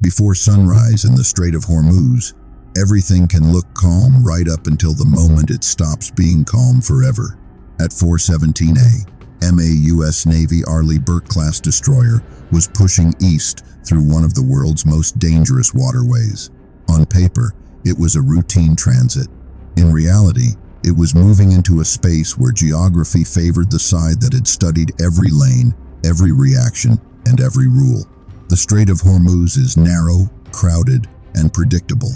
Before sunrise in the Strait of Hormuz, everything can look calm right up until the moment it stops being calm forever. At 4:17 a.m., a U.S. Navy Arleigh Burke-class destroyer was pushing east through one of the world's most dangerous waterways. On paper, it was a routine transit. In reality, it was moving into a space where geography favored the side that had studied every lane, every reaction, and every rule. The Strait of Hormuz is narrow, crowded, and predictable.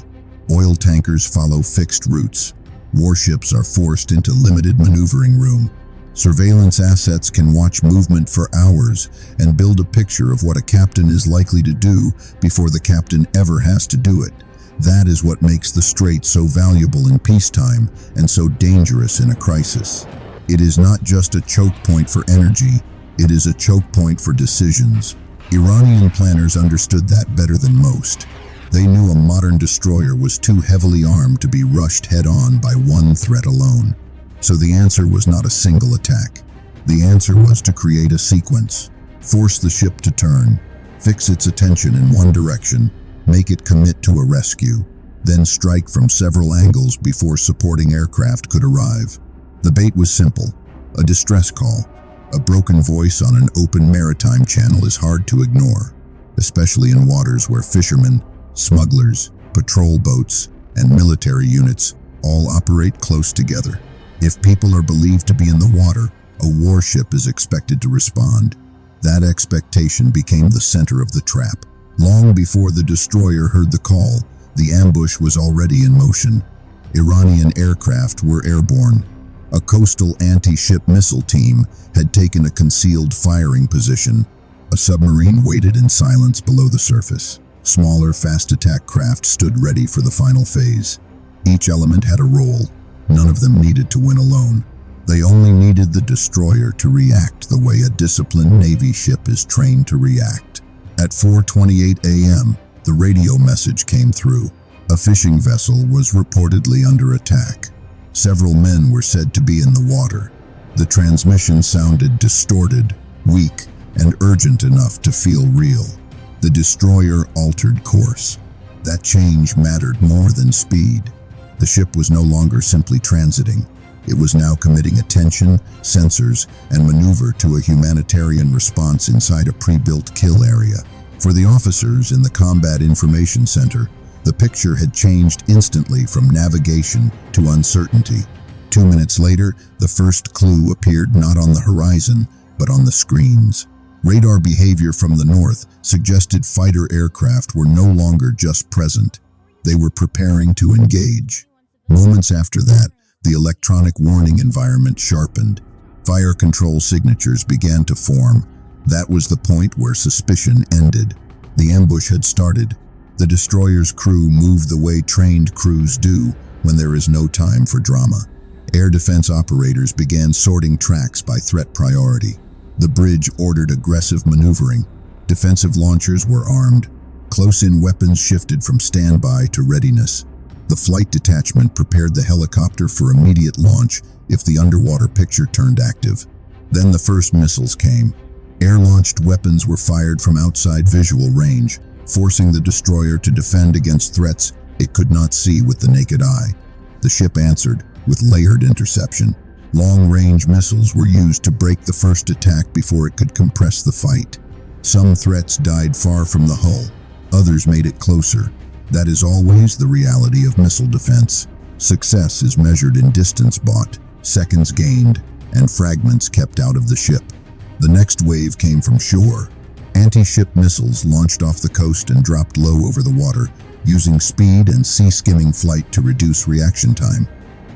Oil tankers follow fixed routes. Warships are forced into limited maneuvering room. Surveillance assets can watch movement for hours and build a picture of what a captain is likely to do before the captain ever has to do it. That is what makes the Strait so valuable in peacetime and so dangerous in a crisis. It is not just a choke point for energy, it is a choke point for decisions. Iranian planners understood that better than most. They knew a modern destroyer was too heavily armed to be rushed head-on by one threat alone. So the answer was not a single attack. The answer was to create a sequence, force the ship to turn, fix its attention in one direction, make it commit to a rescue, then strike from several angles before supporting aircraft could arrive. The bait was simple, a distress call. A broken voice on an open maritime channel is hard to ignore, especially in waters where fishermen, smugglers, patrol boats, and military units all operate close together. If people are believed to be in the water, a warship is expected to respond. That expectation became the center of the trap. Long before the destroyer heard the call, the ambush was already in motion. Iranian aircraft were airborne. A coastal anti-ship missile team had taken a concealed firing position. A submarine waited in silence below the surface. Smaller, fast-attack craft stood ready for the final phase. Each element had a role. None of them needed to win alone. They only needed the destroyer to react the way a disciplined Navy ship is trained to react. At 4:28 a.m., the radio message came through. A fishing vessel was reportedly under attack. Several men were said to be in the water. The transmission sounded distorted, weak, and urgent enough to feel real. The destroyer altered course. That change mattered more than speed. The ship was no longer simply transiting. It was now committing attention, sensors, and maneuver to a humanitarian response inside a pre-built kill area. For the officers in the Combat Information Center, the picture had changed instantly from navigation to uncertainty. 2 minutes later, the first clue appeared not on the horizon, but on the screens. Radar behavior from the north suggested fighter aircraft were no longer just present. They were preparing to engage. Moments after that, the electronic warning environment sharpened. Fire control signatures began to form. That was the point where suspicion ended. The ambush had started. The destroyer's crew moved the way trained crews do when there is no time for drama. Air defense operators began sorting tracks by threat priority. The bridge ordered aggressive maneuvering. Defensive launchers were armed. Close-in weapons shifted from standby to readiness. The flight detachment prepared the helicopter for immediate launch if the underwater picture turned active. Then the first missiles came. Air-launched weapons were fired from outside visual range, forcing the destroyer to defend against threats it could not see with the naked eye. The ship answered with layered interception. Long-range missiles were used to break the first attack before it could compress the fight. Some threats died far from the hull. Others made it closer. That is always the reality of missile defense. Success is measured in distance bought, seconds gained, and fragments kept out of the ship. The next wave came from shore. Anti-ship missiles launched off the coast and dropped low over the water, using speed and sea-skimming flight to reduce reaction time.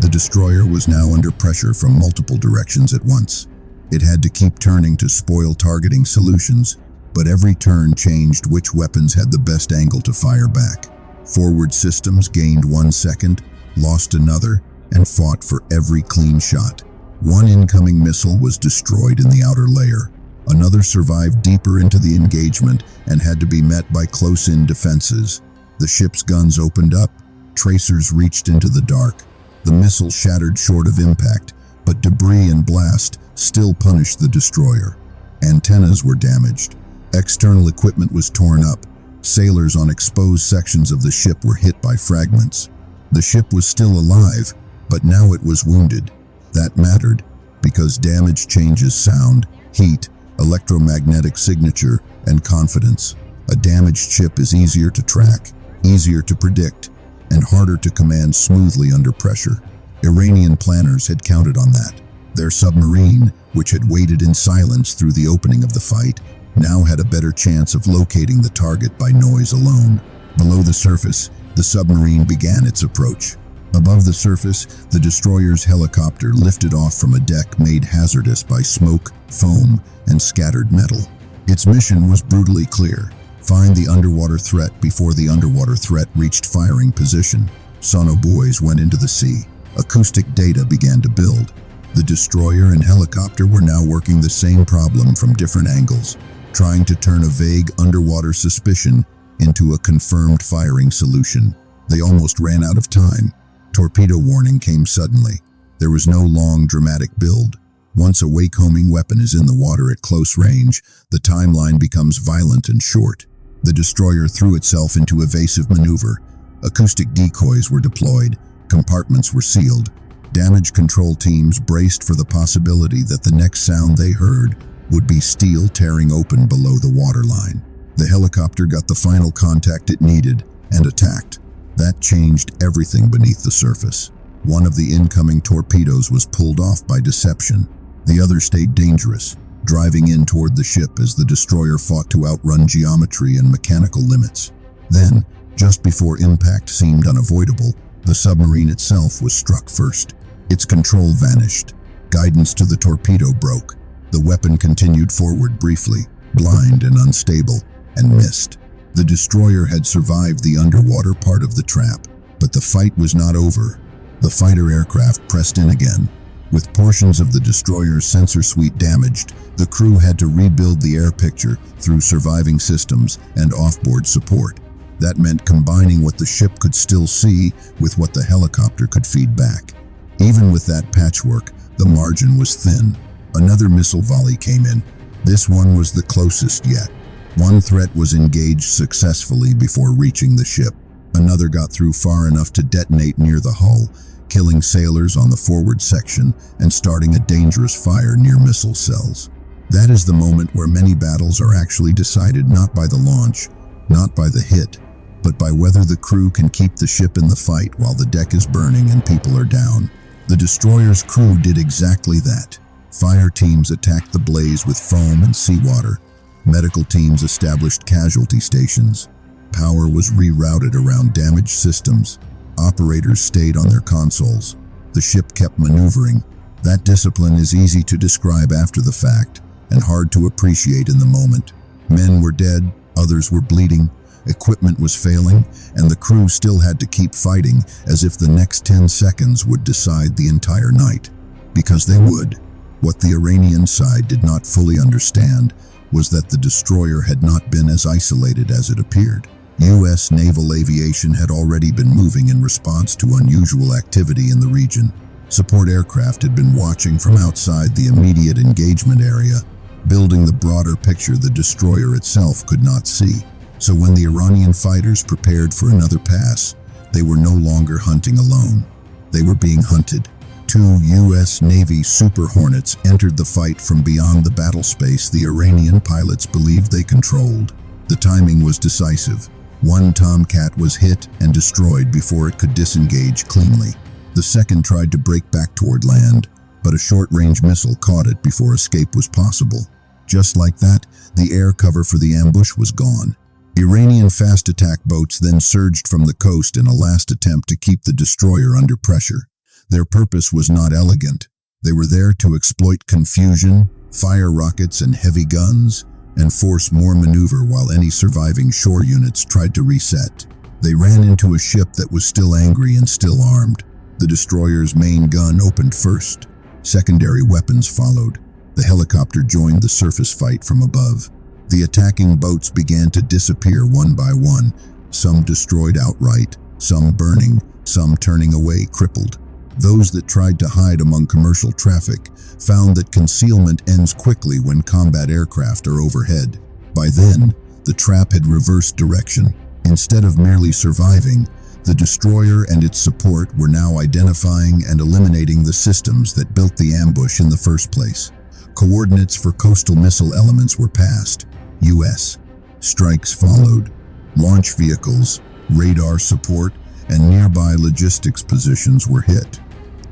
The destroyer was now under pressure from multiple directions at once. It had to keep turning to spoil targeting solutions, but every turn changed which weapons had the best angle to fire back. Forward systems gained 1 second, lost another, and fought for every clean shot. One incoming missile was destroyed in the outer layer. Another survived deeper into the engagement and had to be met by close-in defenses. The ship's guns opened up. Tracers reached into the dark. The missile shattered short of impact, but debris and blast still punished the destroyer. Antennas were damaged. External equipment was torn up. Sailors on exposed sections of the ship were hit by fragments. The ship was still alive, but now it was wounded. That mattered, because damage changes sound, heat, electromagnetic signature, and confidence. A damaged ship is easier to track, easier to predict, and harder to command smoothly under pressure. Iranian planners had counted on that. Their submarine, which had waited in silence through the opening of the fight, now had a better chance of locating the target by noise alone. Below the surface, the submarine began its approach. Above the surface, the destroyer's helicopter lifted off from a deck made hazardous by smoke, foam, and scattered metal. Its mission was brutally clear: find the underwater threat before the underwater threat reached firing position. Sonobuoys went into the sea. Acoustic data began to build. The destroyer and helicopter were now working the same problem from different angles, trying to turn a vague underwater suspicion into a confirmed firing solution. They almost ran out of time. Torpedo warning came suddenly. There was no long, dramatic build. Once a wake-homing weapon is in the water at close range, the timeline becomes violent and short. The destroyer threw itself into evasive maneuver. Acoustic decoys were deployed. Compartments were sealed. Damage control teams braced for the possibility that the next sound they heard would be steel tearing open below the waterline. The helicopter got the final contact it needed and attacked. That changed everything beneath the surface. One of the incoming torpedoes was pulled off by deception. The other stayed dangerous, driving in toward the ship as the destroyer fought to outrun geometry and mechanical limits. Then, just before impact seemed unavoidable, the submarine itself was struck first. Its control vanished. Guidance to the torpedo broke. The weapon continued forward briefly, blind and unstable, and missed. The destroyer had survived the underwater part of the trap, but the fight was not over. The fighter aircraft pressed in again. With portions of the destroyer's sensor suite damaged, the crew had to rebuild the air picture through surviving systems and offboard support. That meant combining what the ship could still see with what the helicopter could feed back. Even with that patchwork, the margin was thin. Another missile volley came in. This one was the closest yet. One threat was engaged successfully before reaching the ship. Another got through far enough to detonate near the hull, killing sailors on the forward section and starting a dangerous fire near missile cells. That is the moment where many battles are actually decided not by the launch, not by the hit, but by whether the crew can keep the ship in the fight while the deck is burning and people are down. The destroyer's crew did exactly that. Fire teams attacked the blaze with foam and seawater. Medical teams established casualty stations. Power was rerouted around damaged systems. Operators stayed on their consoles. The ship kept maneuvering. That discipline is easy to describe after the fact and hard to appreciate in the moment. Men were dead, others were bleeding, equipment was failing, and the crew still had to keep fighting as if the next 10 seconds would decide the entire night. Because they would. What the Iranian side did not fully understand was that the destroyer had not been as isolated as it appeared. U.S. naval aviation had already been moving in response to unusual activity in the region. Support aircraft had been watching from outside the immediate engagement area, building the broader picture the destroyer itself could not see. So when the Iranian fighters prepared for another pass, they were no longer hunting alone. They were being hunted. 2 U.S. Navy Super Hornets entered the fight from beyond the battle space the Iranian pilots believed they controlled. The timing was decisive. One Tomcat was hit and destroyed before it could disengage cleanly. The second tried to break back toward land, but a short-range missile caught it before escape was possible. Just like that, the air cover for the ambush was gone. Iranian fast attack boats then surged from the coast in a last attempt to keep the destroyer under pressure. Their purpose was not elegant. They were there to exploit confusion, fire rockets and heavy guns, and force more maneuver while any surviving shore units tried to reset. They ran into a ship that was still angry and still armed. The destroyer's main gun opened first. Secondary weapons followed. The helicopter joined the surface fight from above. The attacking boats began to disappear one by one, some destroyed outright, some burning, some turning away crippled. Those that tried to hide among commercial traffic found that concealment ends quickly when combat aircraft are overhead. By then, The trap had reversed direction. Instead of merely surviving, the destroyer and its support were now identifying and eliminating the systems that built the ambush in the first place. Coordinates for coastal missile elements were passed. U.S. strikes followed. Launch vehicles, radar support, and nearby logistics positions were hit.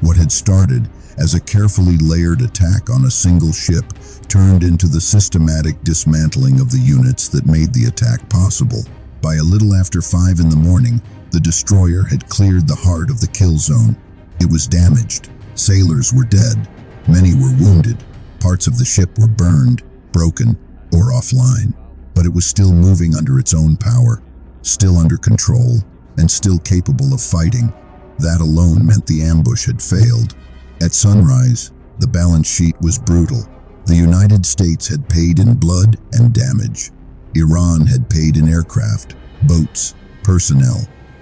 What had started as a carefully layered attack on a single ship turned into the systematic dismantling of the units that made the attack possible. By a little after 5 in the morning, the destroyer had cleared the heart of the kill zone. It was damaged. Sailors were dead. Many were wounded. Parts of the ship were burned, broken, or offline. But it was still moving under its own power, still under control, and still capable of fighting. That alone meant the ambush had failed. At sunrise, the balance sheet was brutal. The United States had paid in blood and damage. Iran had paid in aircraft, boats, personnel,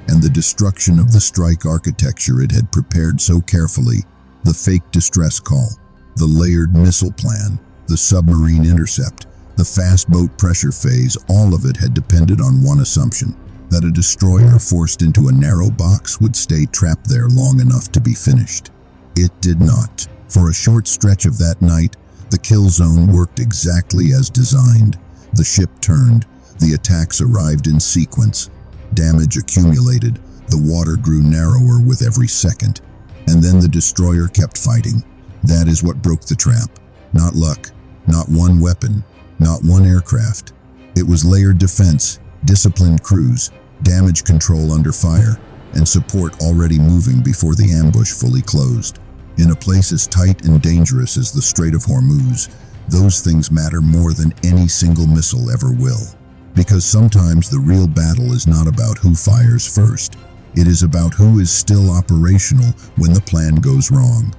and the destruction of the strike architecture it had prepared so carefully. The fake distress call, the layered missile plan, the submarine intercept, the fast boat pressure phase, all of it had depended on one assumption: that a destroyer forced into a narrow box would stay trapped there long enough to be finished. It did not. For a short stretch of that night, the kill zone worked exactly as designed. The ship turned, the attacks arrived in sequence. Damage accumulated, the water grew narrower with every second. And then the destroyer kept fighting. That is what broke the trap. Not luck, not one weapon, not one aircraft. It was layered defense, disciplined crews, damage control under fire, and support already moving before the ambush fully closed. In a place as tight and dangerous as the Strait of Hormuz, those things matter more than any single missile ever will. Because sometimes the real battle is not about who fires first. It is about who is still operational when the plan goes wrong.